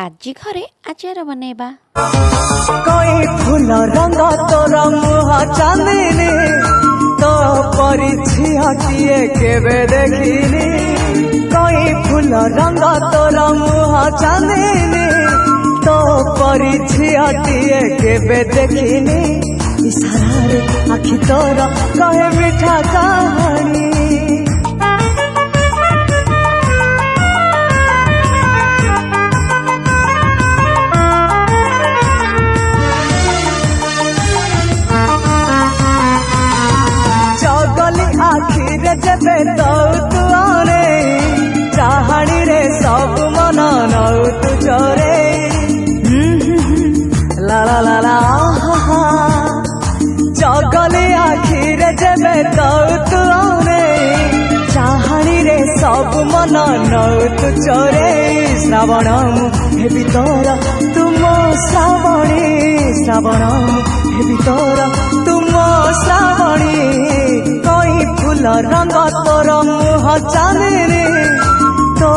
आजी घरे आचार बनेबा। कोई फूल रंग तोर मुह चांदिनी तो परिछि हटिए केबे देखिनी। कोई फूल रंग तोर मुह चांदिनी तो परिछि हटिए केबे देखिनी। इशारा रे आखि तोर कहे मीठा कहानी। आखिरे जबे तौतुआरे चाहाड़ी रे सब मन नौ तु चोरे। ला ला ला ला चगली आखिरे जबे तौतुआरे चाहाड़ी रे सब मन नौ तु चोरे। श्रावण हेबी तोर तुम श्रावणी श्रावण हेबी तोर तुम श्रावणी। कोई फूल रंग तोर मुह चांदिनी तो